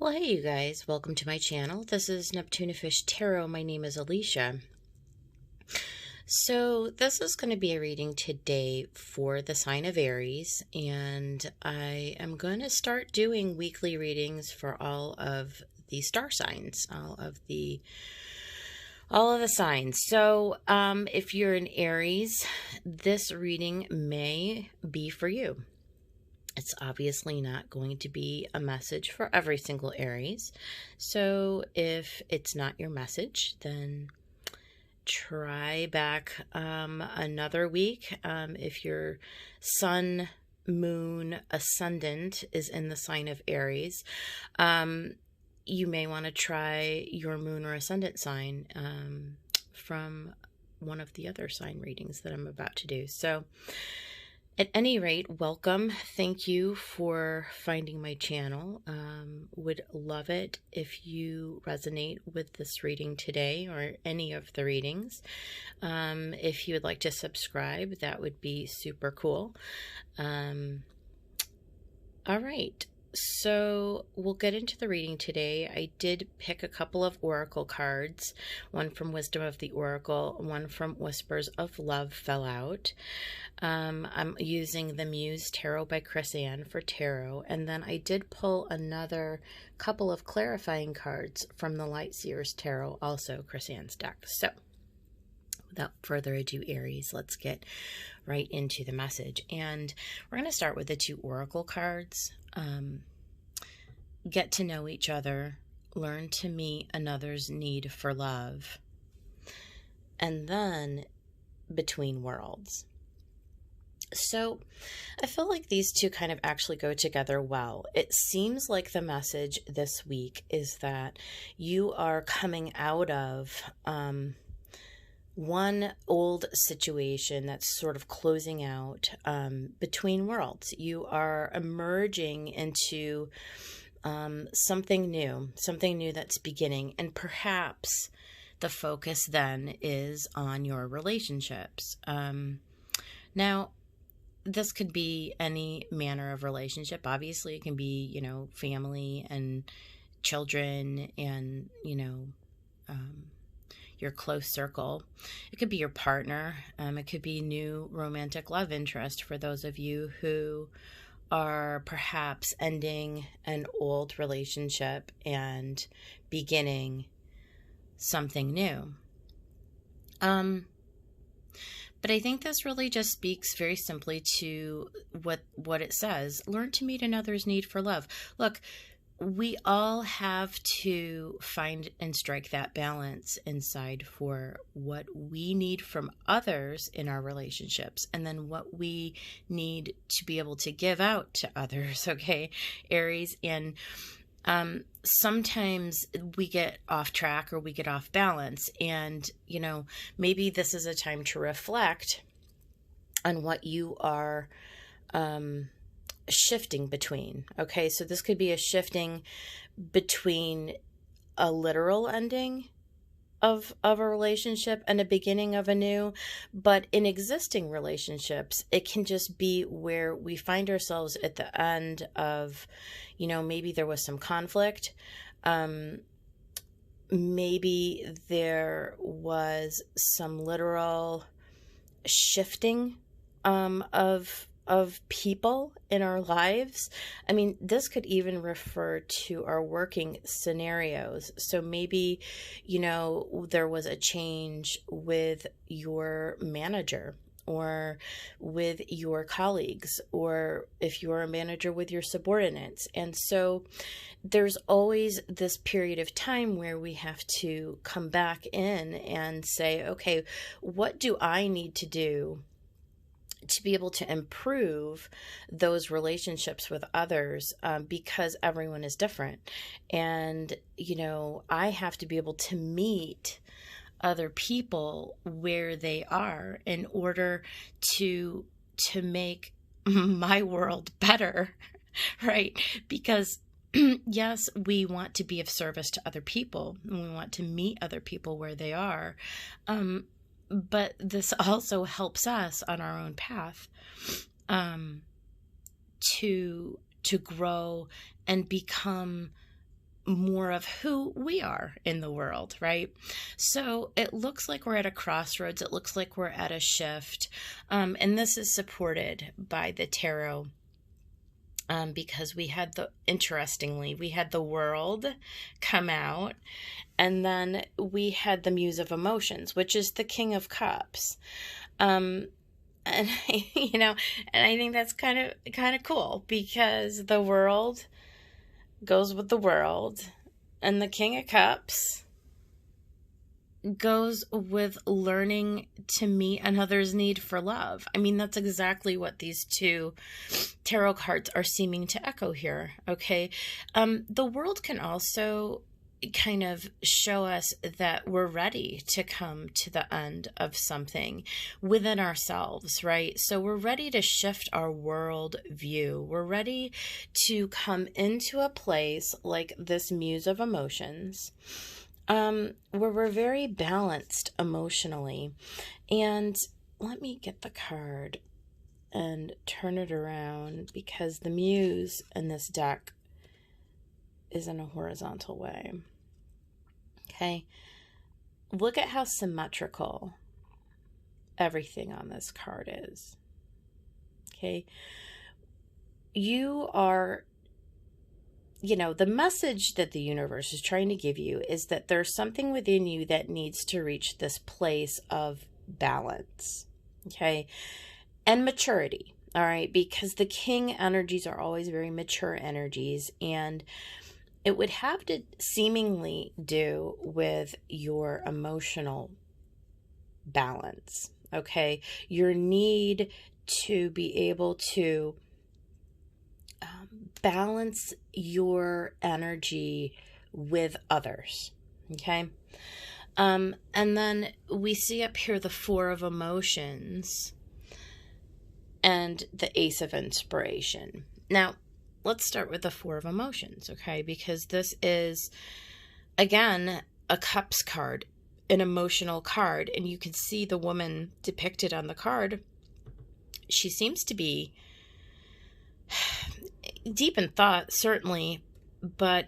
Well, hey, you guys, welcome to my channel. This is Neptune Fish Tarot. My name is Alicia. So, this is going to be a reading today for the sign of Aries, and I am going to start doing weekly readings for all of the star signs, all of the signs. So, if you're an Aries, this reading may be for you. It's obviously not going to be a message for every single Aries. So if it's not your message, then try back another week. If your sun, moon, ascendant is in the sign of Aries, you may want to try your moon or ascendant sign from one of the other sign readings that I'm about to do. So at any rate, welcome. Thank you for finding my channel. Would love it if you resonate with this reading today or any of the readings. If you would like to subscribe, that would be super cool. All right. So we'll get into the reading today. I did pick a couple of oracle cards. One from Wisdom of the Oracle, one from Whispers of Love fell out. I'm using the Muse Tarot by Chris Ann for tarot. And then I did pull another couple of clarifying cards from the Light Seers Tarot, also Chris Ann's deck. So without further ado, Aries, let's get right into the message. And we're going to start with the two oracle cards. Get to know each other, learn to meet another's need for love, and then between worlds. So I feel like these two kind of actually go together well. It seems like the message this week is that you are coming out of one old situation that's sort of closing out between worlds. You are emerging into something new that's beginning, and perhaps the focus then is on your relationships. Now, this could be any manner of relationship. Obviously, it can be, family and children and, your close circle. It could be your partner. It could be new romantic love interest for those of you who are perhaps ending an old relationship and beginning something new. But I think this really just speaks very simply to what it says. Learn to meet another's need for love. Look, we all have to find and strike that balance inside for what we need from others in our relationships and then what we need to be able to give out to others, okay, Aries? And sometimes we get off track or we get off balance, and, maybe this is a time to reflect on what you are shifting between. Okay, so this could be a shifting between a literal ending of a relationship and a beginning of a new, but in existing relationships, it can just be where we find ourselves at the end of, maybe there was some conflict. Maybe there was some literal shifting of people in our lives. I mean, this could even refer to our working scenarios. So maybe, there was a change with your manager or with your colleagues, or if you're a manager with your subordinates. And so there's always this period of time where we have to come back in and say, okay, what do I need to do to be able to improve those relationships with others, because everyone is different. And, I have to be able to meet other people where they are in order to make my world better, right? Because yes, we want to be of service to other people and we want to meet other people where they are. But this also helps us on our own path to grow and become more of who we are in the world, right? So it looks like we're at a crossroads. It looks like we're at a shift. And this is supported by the tarot. Because interestingly, we had the World come out, and then we had the Muse of Emotions, which is the King of Cups. And and I think that's kind of cool, because the World goes with the world, and the King of Cups goes with learning to meet another's need for love. I mean, that's exactly what these two tarot cards are seeming to echo here. Okay. The World can also kind of show us that we're ready to come to the end of something within ourselves, right? So we're ready to shift our world view. We're ready to come into a place like this Muse of Emotions, where we're very balanced emotionally. And let me get the card and turn it around, because the Muse in this deck is in a horizontal way. Okay. Look at how symmetrical everything on this card is. Okay. You are, the message that the universe is trying to give you is that there's something within you that needs to reach this place of balance. Okay. And maturity. All right. Because the King energies are always very mature energies, and it would have to seemingly do with your emotional balance. Okay. Your need to be able to balance your energy with others. Okay. And then we see up here the Four of Emotions and the Ace of Inspiration. Now, let's start with the Four of Emotions, okay? Because this is, again, a Cups card, an emotional card. And you can see the woman depicted on the card. She seems to be deep in thought, certainly, but,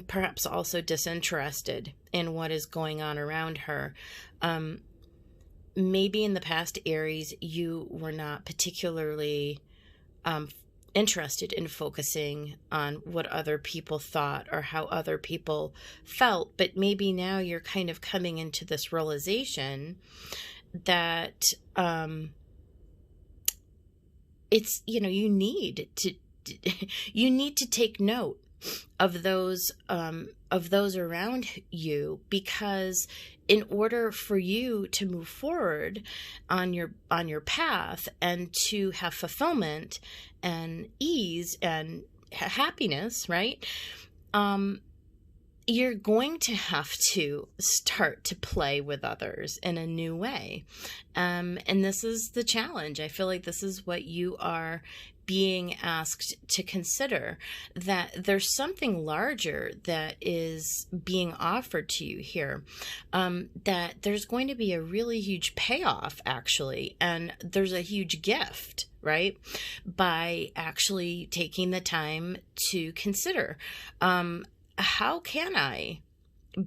perhaps also disinterested in what is going on around her. Maybe in the past, Aries, you were not particularly interested in focusing on what other people thought or how other people felt, but maybe now you're kind of coming into this realization that it's, you need to take note of those around you, because in order for you to move forward on your path and to have fulfillment and ease and happiness, right? You're going to have to start to play with others in a new way. And this is the challenge. I feel like this is what you are being asked to consider, that there's something larger that is being offered to you here, that there's going to be a really huge payoff, actually, and there's a huge gift, right, by actually taking the time to consider, how can I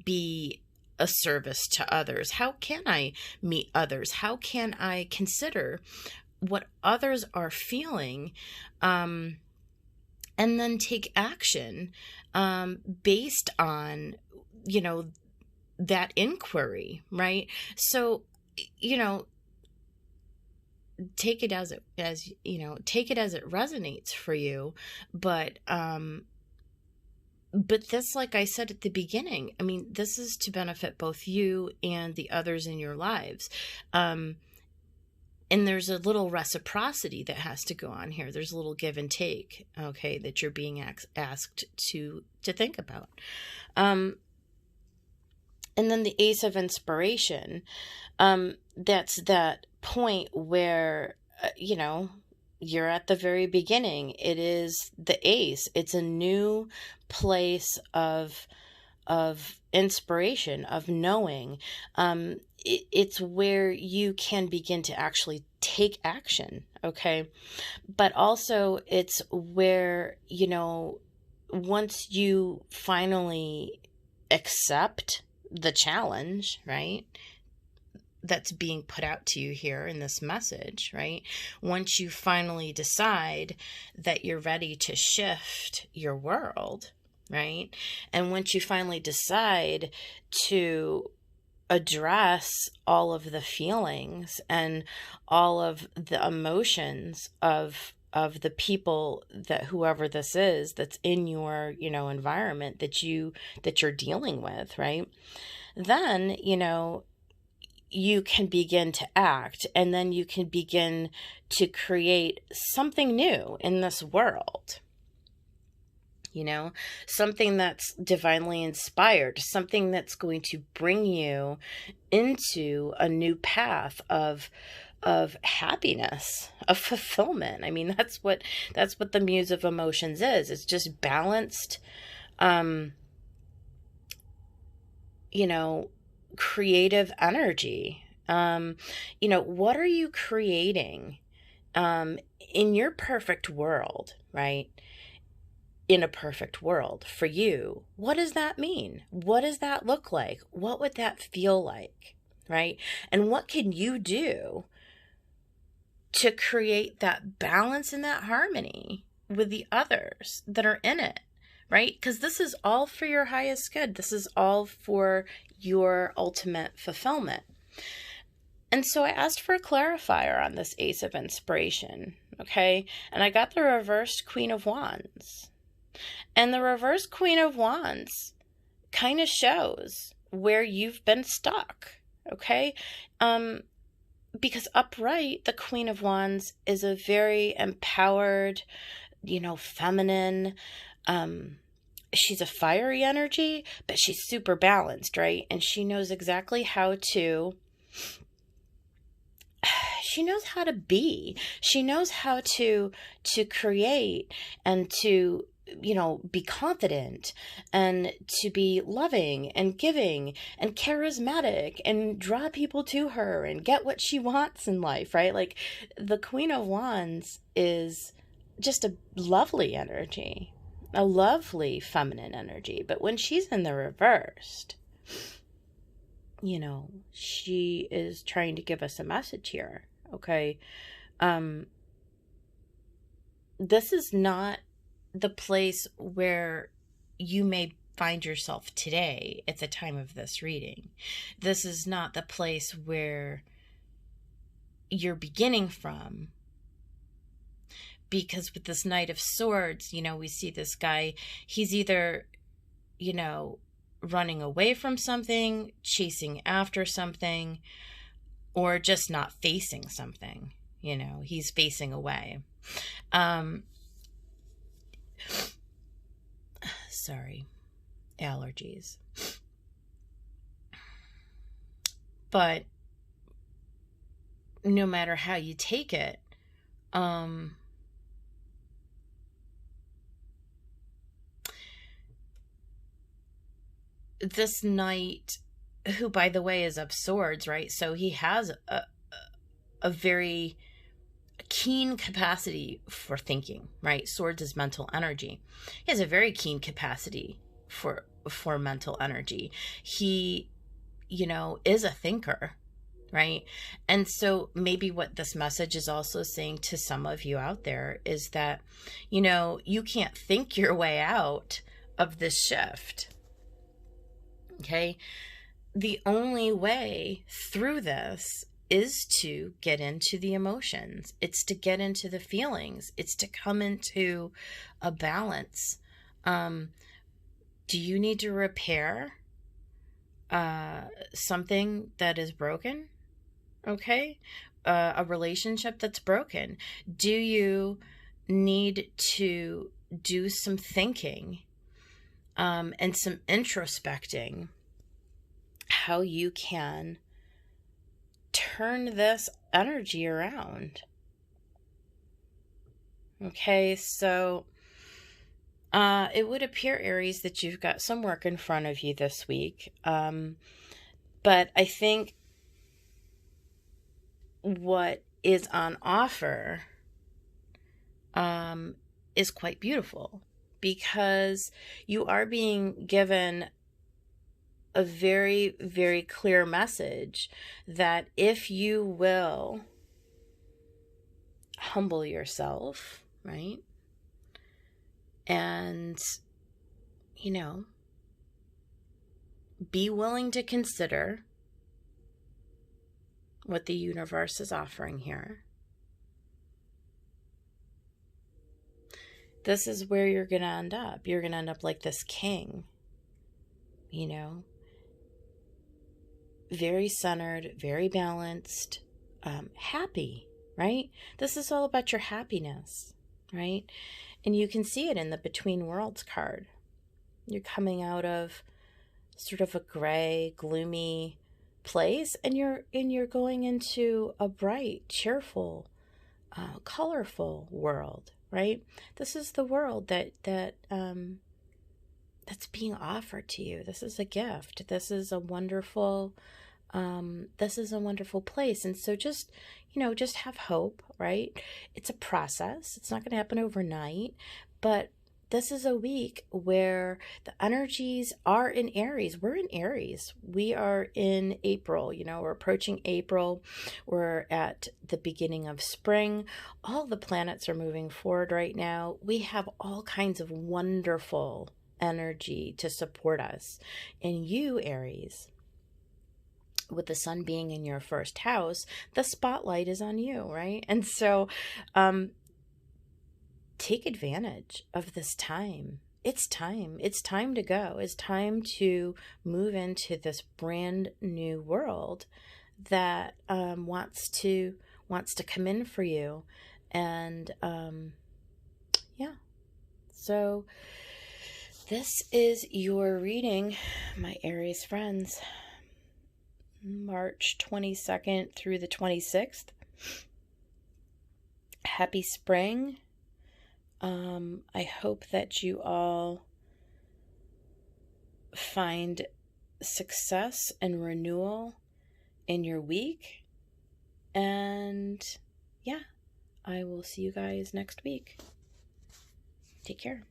be a service to others? How can I meet others? How can I consider what others are feeling, and then take action based on, that inquiry, right? So, take it as it resonates for you, but this, like I said at the beginning, I mean, this is to benefit both you and the others in your lives. And there's a little reciprocity that has to go on here. There's a little give and take, okay, that you're being asked to think about. And then the Ace of Inspiration, that's that point where, you're at the very beginning. It is the ace. It's a new place of inspiration, of knowing. It's where you can begin to actually take action, okay? But also it's where, once you finally accept the challenge, right, that's being put out to you here in this message, right? Once you finally decide that you're ready to shift your world, right? And once you finally decide to address all of the feelings and all of the emotions of the people, that whoever this is that's in your, environment that you're dealing with, right? Then, you can begin to act, and then you can begin to create something new in this world. Something that's divinely inspired, something that's going to bring you into a new path of happiness, of fulfillment. I mean, that's what the Muse of Emotions is. It's just balanced, creative energy. What are you creating in your perfect world, right? In a perfect world for you, what does that mean? What does that look like? What would that feel like, right? And what can you do to create that balance and that harmony with the others that are in it, right? Because this is all for your highest good. This is all for your ultimate fulfillment. And so I asked for a clarifier on this Ace of Inspiration, okay? And I got the reversed Queen of Wands. And the reverse Queen of Wands kind of shows where you've been stuck, okay? Because upright, the Queen of Wands is a very empowered, feminine, she's a fiery energy, but she's super balanced, right? And she knows exactly how to be. She knows how to create and to be confident and to be loving and giving and charismatic and draw people to her and get what she wants in life, right? Like, the Queen of Wands is just a lovely energy, a lovely feminine energy. But when she's in the reversed, she is trying to give us a message here, okay? This is not the place where you may find yourself today at the time of this reading. This is not the place where you're beginning from. Because with this Knight of Swords, we see this guy, he's either, running away from something, chasing after something, or just not facing something. He's facing away. Sorry, allergies. But no matter how you take it, this knight, who, by the way, is of swords, right? So he has a very keen capacity for thinking, right? Swords is mental energy. He has a very keen capacity for mental energy. He, is a thinker, right? And so maybe what this message is also saying to some of you out there is that, you can't think your way out of this shift. Okay? The only way through this is to get into the emotions. It's to get into the feelings. It's to come into a balance. Do you need to repair something that is broken? Okay? A relationship that's broken. Do you need to do some thinking and some introspecting, how you can turn this energy around? Okay, so it would appear, Aries, that you've got some work in front of you this week. But I think what is on offer is quite beautiful, because you are being given a very, very clear message that if you will humble yourself, right? And, you know, be willing to consider what the universe is offering here. This is where you're going to end up. You're going to end up like this king, you know, very centered, very balanced, happy, right? This is all about your happiness, right? And you can see it in the Between Worlds card. You're coming out of sort of a gray, gloomy place, and you're going into a bright, cheerful, colorful world, right? This is the world that's being offered to you. This is a gift. This is a wonderful place. And so just, just have hope, right? It's a process. It's not going to happen overnight, but this is a week where the energies are in Aries. We're in Aries. We are in April. We're approaching April. We're at the beginning of spring. All the planets are moving forward right now. We have all kinds of wonderful energy to support us. And you, Aries, with the sun being in your first house, the spotlight is on you, right? And so take advantage of this time. It's time. It's time to go. It's time to move into this brand new world that wants to come in for you. And yeah. So this is your reading, my Aries friends. March 22nd through the 26th. Happy spring. I hope that you all find success and renewal in your week. And yeah, I will see you guys next week. Take care.